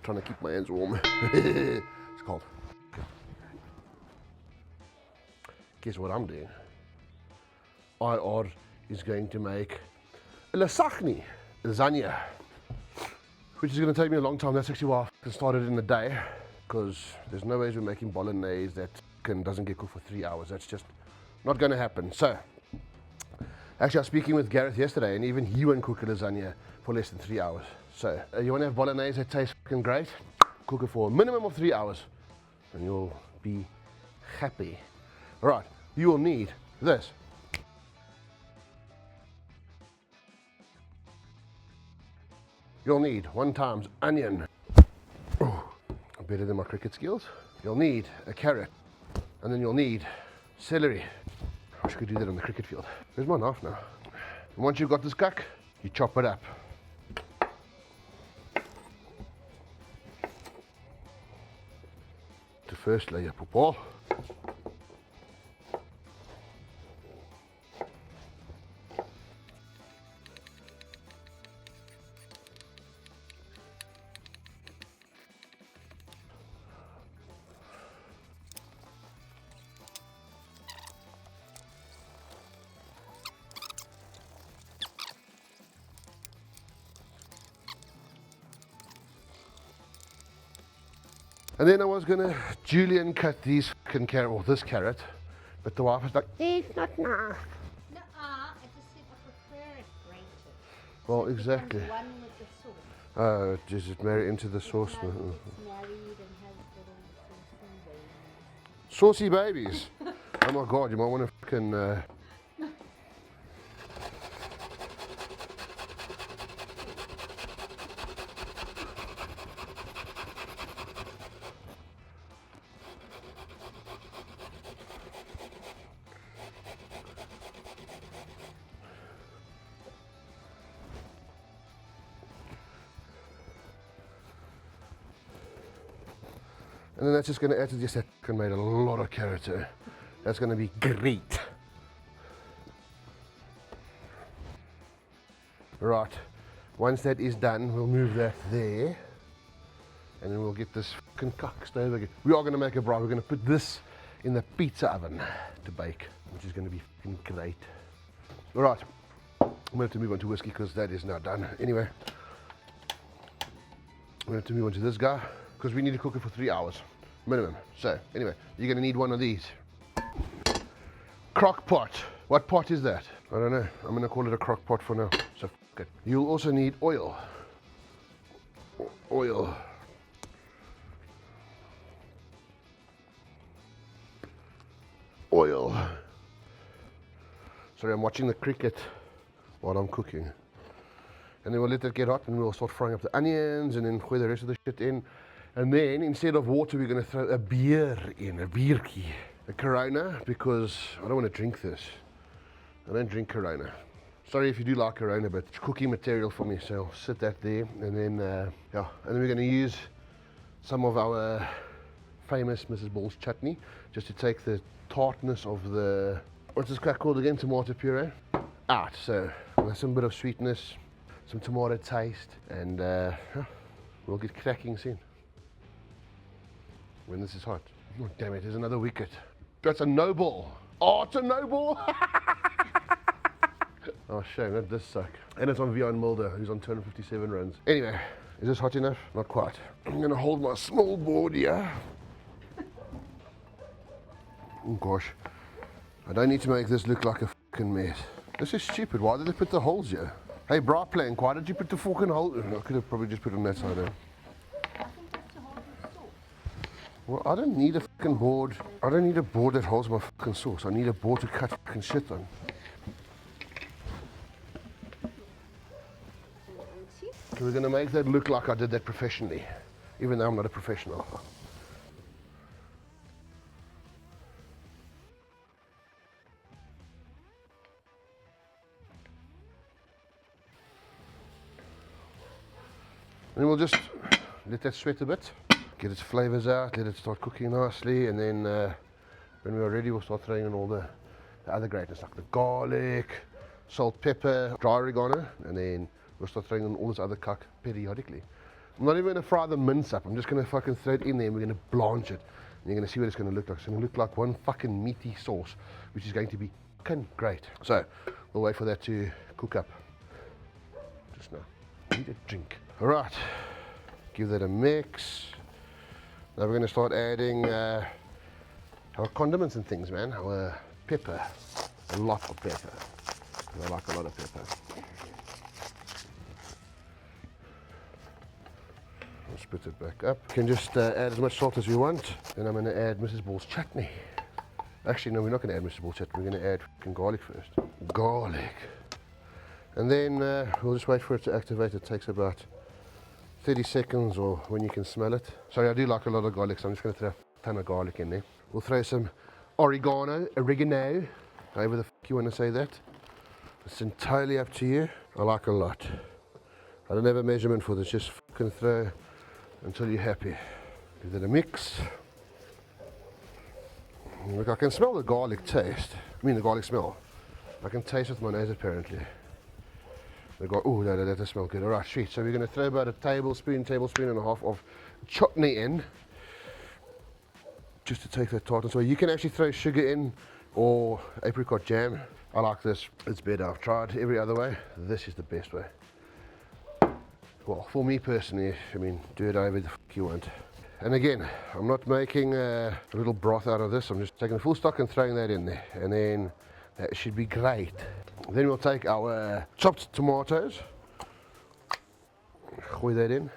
Trying to keep my hands warm. It's cold. Guess what I'm doing? IR is going to make a lasagne, which is going to take me a long time. That's actually why I started in the day, because there's no ways we're making bolognese that doesn't get cooked for 3 hours. That's just not going to happen. So, actually I was speaking with Gareth yesterday, and even he won't cook a lasagna for less than 3 hours. So, you want to have bolognese that tastes fucking great? Cook it for a minimum of 3 hours, and you'll be happy. Alright, you will need this. You'll need 1 times onion. Oh, better than my cricket skills. You'll need a carrot, and then you'll need celery. I wish I could do that on the cricket field. Where's my knife now? And once you've got this cuck, you chop it up. The first layer, Papa. And then I was gonna julienne cut these fucking carrot, or this carrot, but the wife was like, it's not enough. No, I just said I prefer it grated. Well, So it exactly. becomes one with the sauce. Just it marry into the sauce. It's married and has little saucy babies. Saucy babies. Oh my god, you might want to fucking. And then that's just going to add to this. That made a lot of character. That's going to be great. Right. Once that is done, we'll move that there. And then we'll get this fucking cock stove again. We are going to make a braai. We're going to put this in the pizza oven to bake, which is going to be fucking great. Alright. I'm going to have to move on to whiskey because that is now done. Anyway. We have to move on to this guy, because we need to cook it for 3 hours minimum. So anyway, you're going to need one of these. Crock pot. What pot is that? I don't know. I'm going to call it a crock pot for now. So f it. You'll also need oil. Oil. Oil. Sorry, I'm watching the cricket while I'm cooking. And then we'll let that get hot, and we'll start frying up the onions, and then throw the rest of the shit in. And then, instead of water, we're going to throw a beer in, a bierkie. A Corona, because I don't want to drink this. I don't drink Corona. Sorry if you do like Corona, but it's cooking material for me, so I'll sit that there. And then, yeah, and then we're going to use some of our famous Mrs. Ball's chutney, just to take the tartness of the, what's this crap called again, tomato puree, out. So, with some bit of sweetness, some tomato taste, and yeah, we'll get cracking soon. When this is hot. Oh, damn it, there's another wicket. That's a no ball. Oh, it's a no ball. Oh, shame, that does suck. And it's on Vion Mulder, who's on 257 runs. Anyway, is this hot enough? Not quite. I'm going to hold my small board here. Oh, gosh. I don't need to make this look like a fucking mess. This is stupid. Why did they put the holes here? Hey, bra plank, why did you put the fucking hole? I could have probably just put it on that side there. Well, I don't need a fucking board. I don't need a board that holds my fucking sauce. I need a board to cut fucking shit on. So we're going to make that look like I did that professionally, even though I'm not a professional. And we'll just let that sweat a bit. Get its flavours out, let it start cooking nicely, and then when we're ready, we'll start throwing in all the other greatness, like the garlic, salt, pepper, dry oregano, and then we'll start throwing in all this other cuck periodically. I'm not even going to fry the mince up. I'm just going to fucking throw it in there and we're going to blanch it. And you're going to see what it's going to look like. It's going to look like one fucking meaty sauce, which is going to be fucking great. So, we'll wait for that to cook up. Just now. Need a drink. Alright. Give that a mix. Now we're going to start adding our condiments and things, man. Our pepper. A lot of pepper. I like a lot of pepper. I'll split it back up. You can just add as much salt as you want. Then I'm going to add Mrs. Ball's chutney. Actually, no, we're not going to add Mrs. Ball's chutney. We're going to add fucking garlic first. Garlic. And then we'll just wait for it to activate. It takes about 30 seconds or when you can smell it. Sorry, I do like a lot of garlic, so I'm just going to throw a ton of garlic in there. We'll throw some oregano, however the fuck you want to say that. It's entirely up to you. I like a lot. I don't have a measurement for this, just fucking throw until you're happy. Give that a mix. Look, I can smell the garlic taste. I mean the garlic smell. I can taste it with my nose apparently. Oh, that does smell good. Alright, sweet. So we're going to throw about a tablespoon and a half of chutney in. Just to take that tartness away. You can actually throw sugar in or apricot jam. I like this. It's better. I've tried every other way. This is the best way. Well, for me personally, I mean, do it however the fuck you want. And again, I'm not making a little broth out of this. I'm just taking a full stock and throwing that in there. And then that should be great. Then we'll take our chopped tomatoes, gooi that in,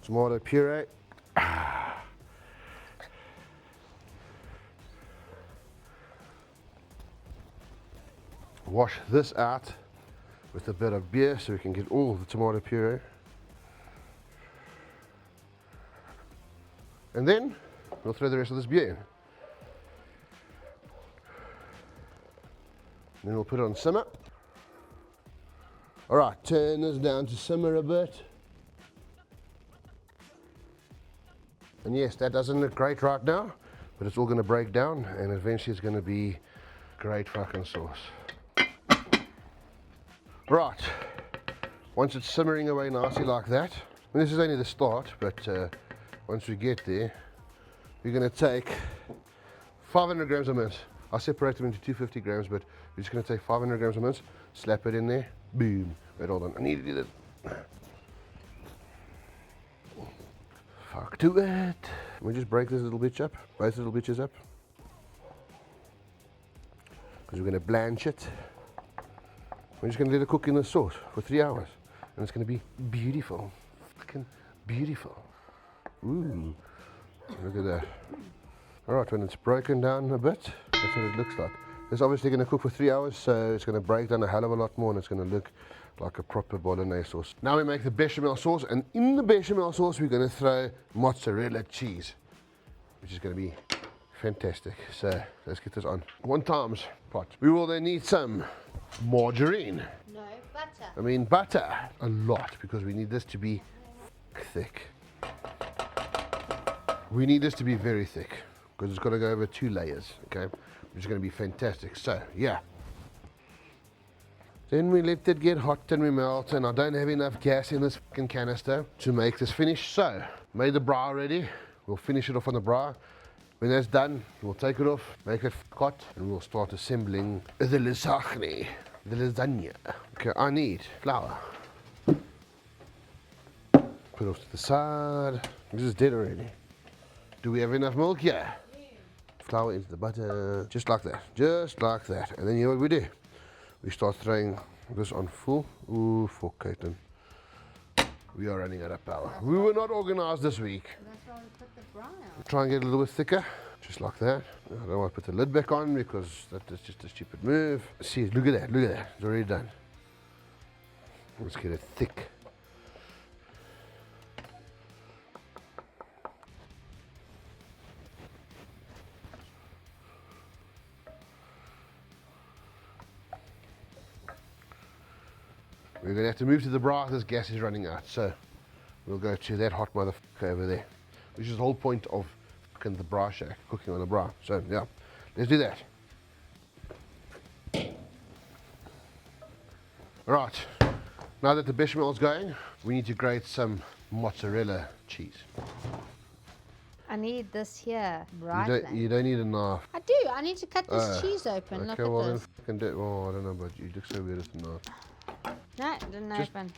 tomato puree, wash this out with a bit of beer so we can get all the tomato puree, and then we'll throw the rest of this beer in. Then we'll put it on simmer. Alright, turn this down to simmer a bit. And yes, that doesn't look great right now, but it's all going to break down and eventually it's going to be great fucking sauce. Right, once it's simmering away nicely like that, and this is only the start, but once we get there, we're going to take 500 grams of mince. I'll separate them into 250 grams, but we're just going to take 500 grams of mince, slap it in there, boom. Wait, hold on, I need to do that. Fuck to it. We just break this little bitch up, both little bitches up. Because we're going to blanch it. We're just going to let it cook in the sauce for 3 hours. And it's going to be beautiful. Fucking beautiful. Ooh, look at that. Alright, when it's broken down a bit, that's what it looks like. It's obviously going to cook for 3 hours, so it's going to break down a hell of a lot more and it's going to look like a proper bolognese sauce. Now we make the bechamel sauce, and in the bechamel sauce we're going to throw mozzarella cheese, which is going to be fantastic. So let's get this on. 1 times pot. We will then need some margarine. No, butter. I mean butter. A lot, because we need this to be thick. We need this to be very thick, because it's got to go over 2 layers, okay? Which is going to be fantastic. So, yeah. Then we let it get hot and we melt, and I don't have enough gas in this fucking canister to make this finish. So, made the bra ready. We'll finish it off on the bra. When that's done, we'll take it off, make it hot, and we'll start assembling the lasagne, the lasagna. Okay, I need flour. Put it off to the side. This is dead already. Do we have enough milk? Yeah. Flour into the butter, just like that, and then you know what we do? We start throwing this on full. Ooh, for Caitlin. We are running out of power. We were not organized this week. That's why we put the brown out. Try and get it a little bit thicker, just like that. I don't want to put the lid back on because that is just a stupid move. See, look at that, it's already done. Let's get it thick. We're going to have to move to the bra. This gas is running out, so we'll go to that hot motherfucker over there, which is the whole point of cooking the bra shack, cooking on the bra. So yeah, let's do that. Right, Now that the bechamel is going, we need to grate some mozzarella cheese. I need this here, You right? you don't need a knife. I do. I need to cut this cheese open. Okay, Look at well this. then fucking do it. Oh, I don't know, but you look so weird with the knife. No, it didn't open.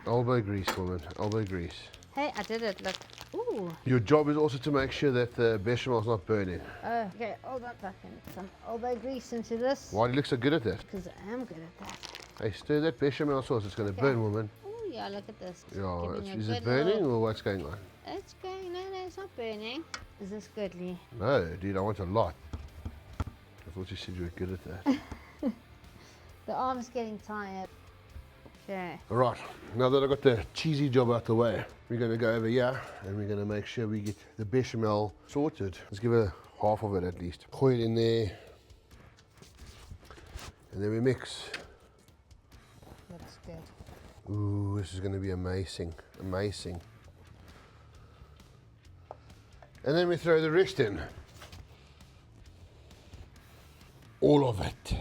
Elbow grease, woman. Elbow grease. Hey, I did it. Look. Ooh. Your job is also to make sure that the bechamel is not burning. Oh, okay. Hold on. Back in some elbow grease into this. Why do you look so good at that? Because I am good at that. Hey, stir that bechamel sauce. It's going to burn, woman. Oh, yeah. Look at this. It's Yeah, giving a is good it burning little- or what's going on? It's going. No, it's not burning. Is this good, Lee? No, dude, I want a lot. I thought you said you were good at that. The arm's getting tired. Okay. Alright, now that I've got the cheesy job out the way, we're going to go over here and we're going to make sure we get the bechamel sorted. Let's give it half of it at least. Gooi it in there. And then we mix. Looks good. Ooh, this is going to be amazing. Amazing. And then we throw the rest in. All of it.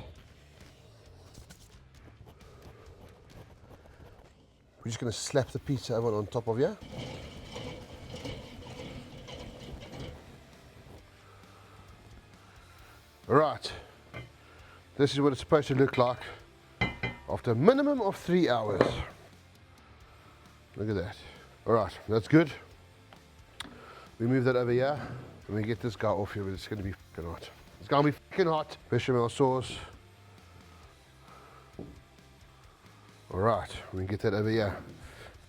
We're just going to slap the pizza oven on top of here. Right. This is what it's supposed to look like after a minimum of 3 hours. Look at that. Alright, that's good. We move that over here and we get this guy off here, but it's going to be fucking hot. It's going to be fucking hot. Bechamel sauce. Alright, we get that over here.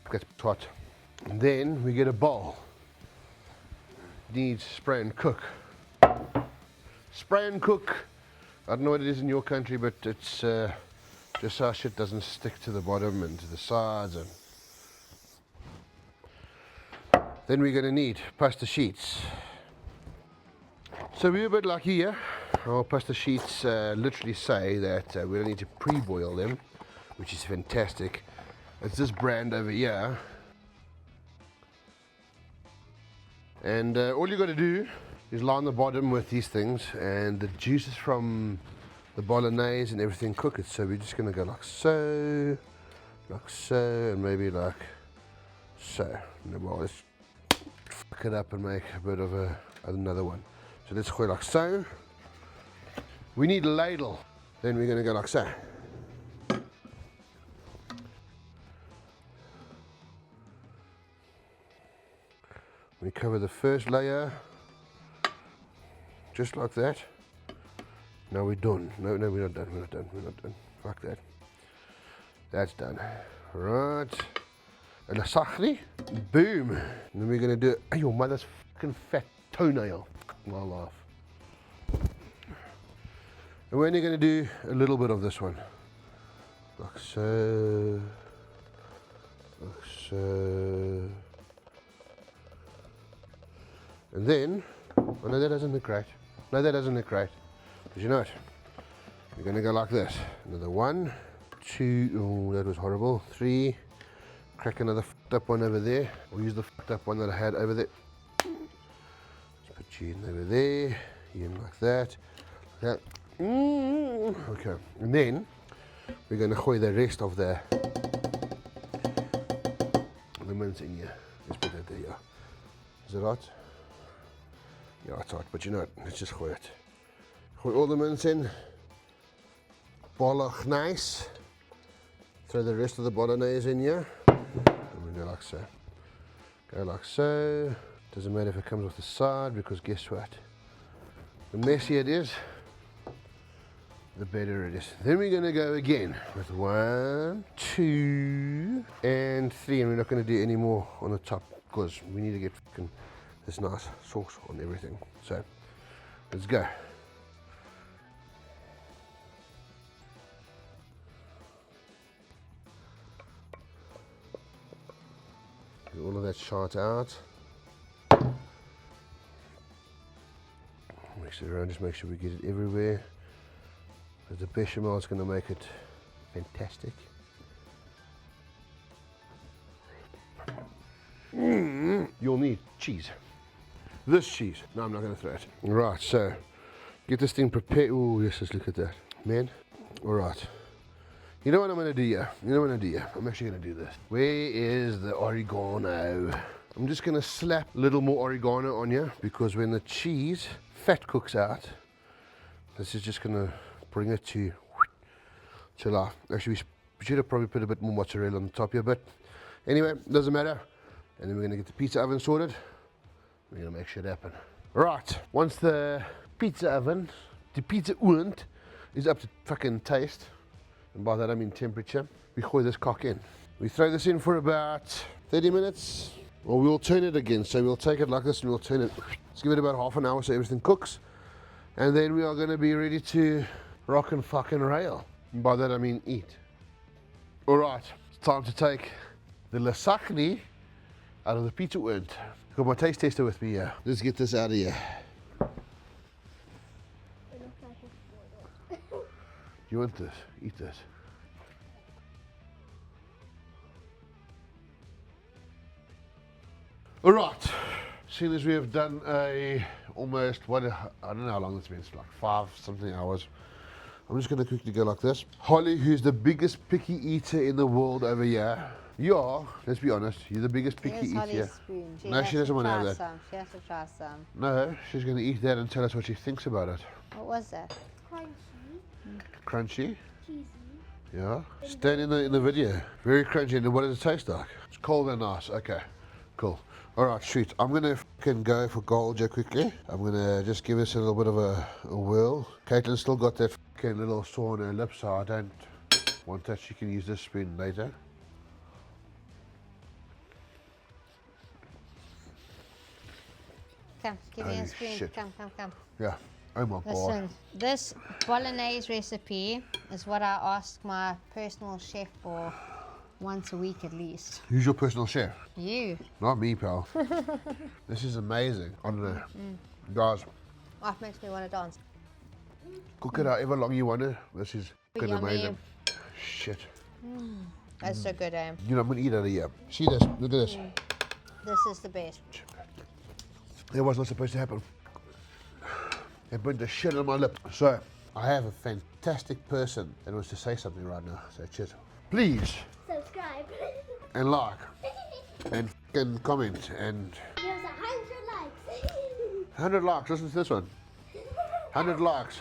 Gets hot. And then we get a bowl. Needs spray and cook. Spray and cook. I don't know what it is in your country, but it's just so our shit doesn't stick to the bottom and to the sides. And then we're going to need pasta sheets. So we're a bit lucky here. Our pasta sheets literally say that we don't need to pre-boil them, which is fantastic. It's this brand over here. And all you got to do is line the bottom with these things, and the juices from the bolognese and everything cook it. So we're just going to go like so, and maybe like so. And well, let's fuck it up and make a bit of another one. So let's go like so. We need a ladle. Then we're going to go like so. We cover the first layer, just like that. Now we're done. No, we're not done. We're not done. Fuck that. That's done. Right. A lasagne. Boom. And then we're gonna do your mother's fucking fat toenail. My laugh. And we're only gonna do a little bit of this one. Like so. Like so. And then, oh no, that doesn't look great. No, that doesn't look great. Because you know what? We're going to go like this. Another 1, 2, oh, that was horrible. 3, crack another fucked up one over there. Or use the fucked up one that I had over there. Let's put you in over there. You in like that. Like that. Okay. And then, we're going to gooi the rest of the mince in here. Let's put that there, yeah. Is it right? Yeah, it's hot, but you know what, let's just gooi it. Gooi all the mince in. Bolognese. Throw the rest of the bolognese in here. And we go like so. Go like so. Doesn't matter if it comes off the side, because guess what? The messier it is, the better it is. Then we're going to go again with 1, 2, and 3. And we're not going to do any more on the top, because we need to get fucking this nice sauce on everything. So let's go. Get all of that shot out. Mix it around, just make sure we get it everywhere. Because the bechamel is going to make it fantastic. You'll need cheese. This cheese. No, I'm not going to throw it. Right, so get this thing prepared. Oh, yes, let's look at that. Man. All right. You know what I'm going to do here? You know what I'm going to do here? I'm actually going to do this. Where is the oregano? I'm just going to slap a little more oregano on here because when the cheese fat cooks out, this is just going to bring it to life. Actually, we should have probably put a bit more mozzarella on the top here, but anyway, doesn't matter. And then we're going to get the pizza oven sorted. We're going to make shit happen. Right, once the pizza oven, the pizza oven is up to fucking taste, and by that I mean temperature, we throw this cock in. We throw this in for about 30 minutes, or we'll turn it again. So we'll take it like this and we'll turn it. Let's give it about half an hour so everything cooks. And then we are going to be ready to rock and fucking rail. And by that I mean eat. Alright, it's time to take the lasagne out of the pizza oven. I've got my taste tester with me here. Let's get this out of here. You want this? Eat this. Alright, seeing as we have done almost, I don't know how long it's been, it's like 5 something hours. I'm just going to quickly go like this. Holly, who's the biggest picky eater in the world over here. You are, let's be honest, you're the biggest picky eater. Holly's spoon. No, she doesn't want to have that. Some. She has to try some. No, she's going to eat that and tell us what she thinks about it. What was that? Crunchy. Crunchy? Cheesy. Yeah. Stand in the video. Very crunchy. And what does it taste like? It's cold and nice. Okay, cool. All right, sweet. I'm going to fucking go for gold here quickly. I'm going to just give this a little bit of a whirl. Caitlin's still got that fucking little sore on her lip, so I don't want that. She can use this spoon later. Come, give me Oh, a spoon. shit. Come. Yeah. Oh my God. Listen, this bolognese recipe is what I ask my personal chef for once a week at least. Who's your personal chef? You. Not me, pal. This is amazing. I don't know. Guys, Oh, it makes me want to dance. cook it however long you want to. This is fucking Yummy. amazing. Shit. That's so good, eh? You know, I'm going to eat out of here. See this? Look at this. This is the best. That was not supposed to happen. It burnt the shit on my lip. So, I have a fantastic person that wants to say something right now. So, cheers. Please, Subscribe. and like, and fucking comment, and Give us 100 likes. 100 likes. Listen to this one. 100 likes.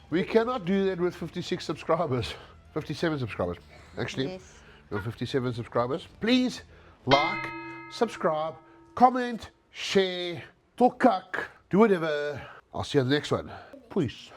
We cannot do that with 56 subscribers. 57 subscribers. Actually, Yes. we have 57 subscribers. Please, like, subscribe, comment, share, talk, do whatever. I'll see you on the next one. Peace.